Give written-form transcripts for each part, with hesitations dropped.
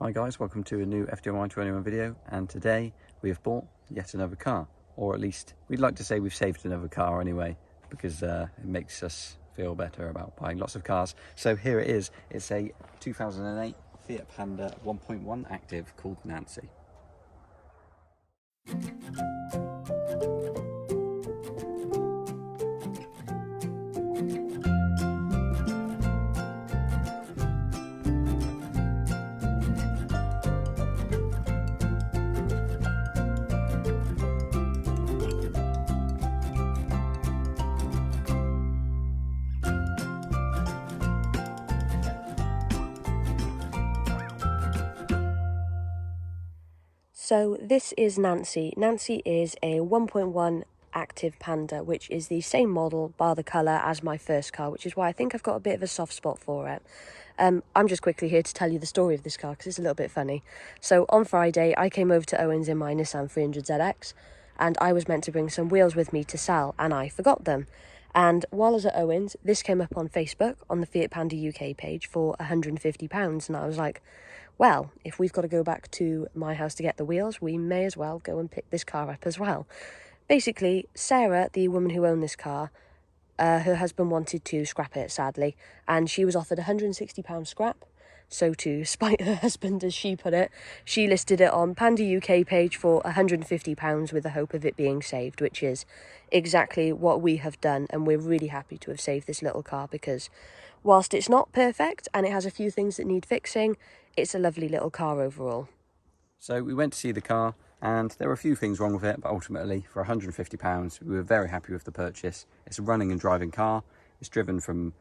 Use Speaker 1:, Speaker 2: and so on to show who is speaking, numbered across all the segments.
Speaker 1: Hi guys, welcome to a new FDMI21 video, and today we have bought yet another car, or at least we'd like to say we've saved another car anyway, because it makes us feel better about buying lots of cars. So here it is. It's a 2008 Fiat Panda 1.1 active called Nancy.
Speaker 2: So this is Nancy. Nancy is a 1.1 active Panda, which is the same model bar the colour as my first car, which is why I think I've got a bit of a soft spot for it. I'm just quickly here to tell you the story of this car because it's a little bit funny. So on Friday I came over to Owen's in my Nissan 300ZX and I was meant to bring some wheels with me to sell and I forgot them. And while I was at Owen's, this came up on Facebook on the Fiat Panda UK page for £150, and I was like, well, if we've got to go back to my house to get the wheels, we may as well go and pick this car up as well. Basically, Sarah, the woman who owned this car, her husband wanted to scrap it, sadly, and she was offered £160 scrap. So to spite her husband, as she put it, she listed it on Panda UK page for £150 with the hope of it being saved, which is exactly what we have done, and we're really happy to have saved this little car because whilst it's not perfect and it has a few things that need fixing, it's a lovely little car overall.
Speaker 1: So we went to see the car and there were a few things wrong with it, but ultimately for £150 we were very happy with the purchase. It's a running and driving car. It's driven from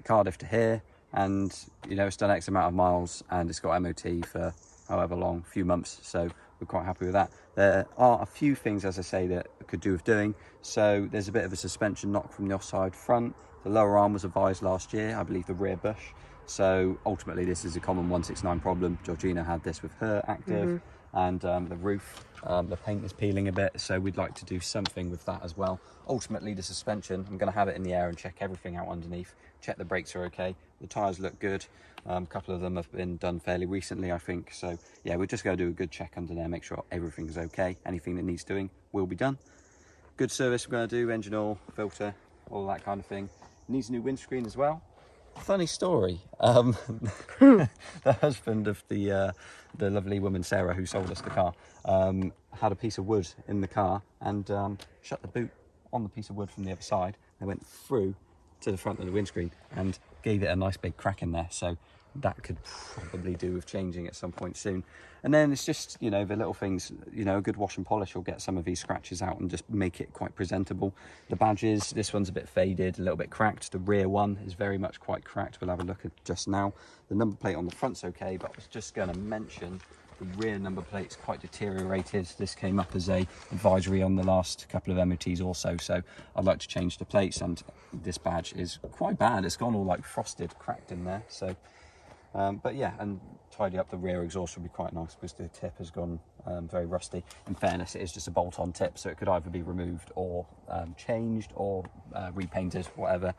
Speaker 1: Cardiff to here, and you know, it's done X amount of miles and it's got MOT for however long, a few months, so we're quite happy with that. There are a few things, as I say, that could do with doing. So there's a bit of a suspension knock from the offside front. The lower arm was advised last year, I believe the rear bush. So ultimately this is a common 169 problem. Georgina had this with her active. And the roof, the paint is peeling a bit, so we'd like to do something with that as well. Ultimately the suspension, I'm going to have it in the air and check everything out underneath, check the brakes are okay, the tyres look good. A couple of them have been done fairly recently, I think, so yeah, we're just going to do a good check under there, make sure everything's okay. Anything that needs doing will be done. Good service we're going to do, engine oil, filter, all that kind of thing. Needs a new windscreen as well. Funny story, the husband of the lovely woman Sarah who sold us the car had a piece of wood in the car and shut the boot on the piece of wood from the other side. They went through to the front of the windscreen and gave it a nice big crack in there, so that could probably do with changing at some point soon. And then it's just, you know, the little things, you know, a good wash and polish will get some of these scratches out and just make it quite presentable. The badges, this one's a bit faded, a little bit cracked. The rear one is very much quite cracked. We'll have a look at just now. The number plate on the front's okay, but I was just going to mention the rear number plate's quite deteriorated. This came up as a advisory on the last couple of MOTs also, so I'd like to change the plates, and this badge is quite bad. It's gone all like frosted, cracked in there, so but yeah, and tidy up the rear exhaust would be quite nice because the tip has gone very rusty. In fairness, it is just a bolt-on tip, so it could either be removed or changed or repainted, whatever.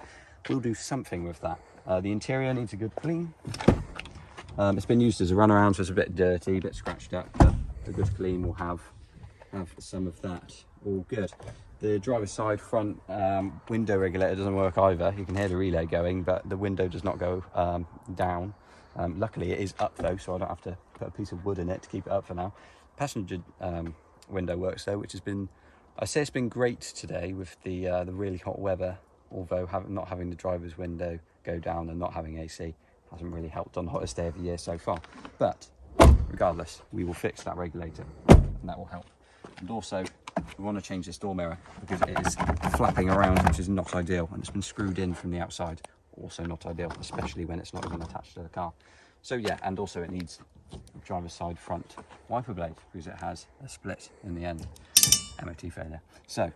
Speaker 1: We'll do something with that. The interior needs a good clean. It's been used as a runaround, so it's a bit dirty, a bit scratched up, but a good clean will have some of that all good. The driver's side front window regulator doesn't work either. You can hear the relay going, but the window does not go down. Luckily it is up though, so I don't have to put a piece of wood in it to keep it up for now. Passenger window works though, which has been, I say it's been great today with the really hot weather, although not having the driver's window go down and not having AC hasn't really helped on the hottest day of the year so far. But regardless, we will fix that regulator and that will help. And also we want to change this door mirror because it is flapping around, which is not ideal, and it's been screwed in from the outside, also not ideal, especially when it's not even attached to the car. So yeah, and also it needs driver's side front wiper blade because it has a split in the end, MOT failure. So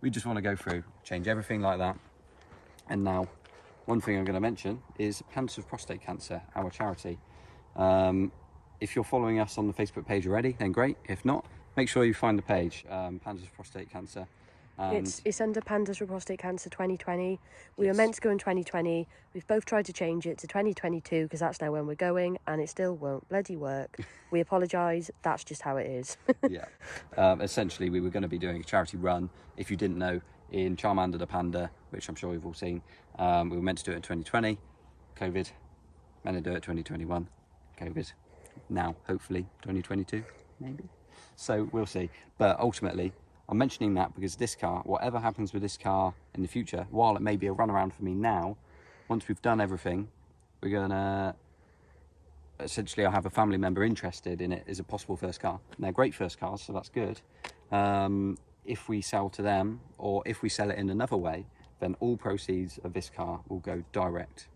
Speaker 1: we just want to go through, change everything like that. And now one thing I'm going to mention is Pandas of Prostate Cancer, our charity. If you're following us on the Facebook page already, then great. If not, make sure you find the page, Pandas of Prostate Cancer. And
Speaker 2: It's under Pandas for Prostate Cancer 2020. We were
Speaker 1: yes.
Speaker 2: meant to go in 2020. We've both tried to change it to 2022 because that's now when we're going, and it still won't bloody work. We apologise. That's just how it is.
Speaker 1: Yeah. Essentially, we were going to be doing a charity run, if you didn't know, in Charmander the Panda, which I'm sure you've all seen. We were meant to do it in 2020, COVID. Meant to do it 2021, COVID. Now, hopefully, 2022, maybe. So we'll see. But ultimately, I'm mentioning that because this car, whatever happens with this car in the future, while it may be a runaround for me now, once we've done everything, we're going to essentially, I'll have a family member interested in it as a possible first car. And they're great first cars, so that's good. If we sell to them, or if we sell it in another way, then all proceeds of this car will go direct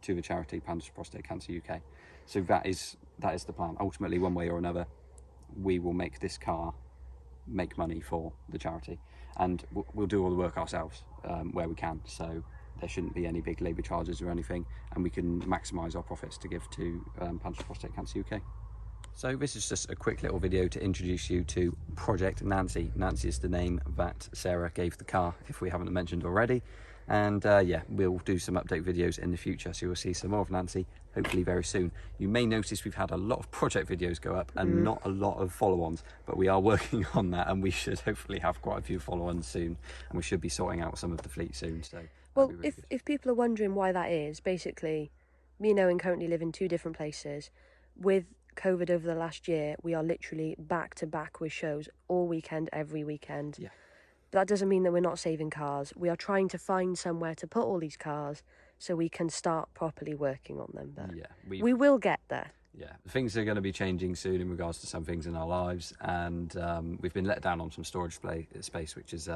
Speaker 1: to the charity Pandas for Prostate Cancer UK. So that is the plan. Ultimately, one way or another, we will make this car make money for the charity, and we'll do all the work ourselves where we can. So there shouldn't be any big labour charges or anything, and we can maximise our profits to give to Pandas for Prostate Cancer UK. So this is just a quick little video to introduce you to Project Nancy. Nancy is the name that Sarah gave the car, if we haven't mentioned already. And yeah, we'll do some update videos in the future, so you'll see some more of Nancy hopefully very soon. You may notice we've had a lot of project videos go up and not a lot of follow-ons, but we are working on that, and we should hopefully have quite a few follow-ons soon, and we should be sorting out some of the fleet soon. So
Speaker 2: Well,
Speaker 1: really
Speaker 2: if people are wondering why that is, basically, me and Owen currently live in two different places. With COVID over the last year, we are literally back to back with shows all weekend, every weekend.
Speaker 1: Yeah.
Speaker 2: But that doesn't mean that we're not saving cars. We are trying to find somewhere to put all these cars so we can start properly working on them. But
Speaker 1: Yeah,
Speaker 2: we will get there.
Speaker 1: yeah, things are going to be changing soon in regards to some things in our lives, and we've been let down on some storage space, which is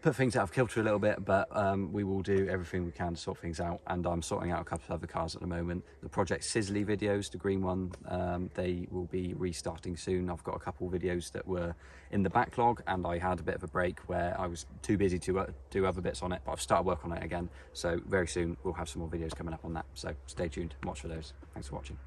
Speaker 1: put things out of kilter a little bit, but we will do everything we can to sort things out, and I'm sorting out a couple of other cars at the moment. The Project Sizzly videos, the green one, they will be restarting soon. I've got a couple of videos that were in the backlog, and I had a bit of a break where I was too busy to do other bits on it, but I've started work on it again, so very soon we'll have some more videos coming up on that, so stay tuned and watch for those. Thanks for watching.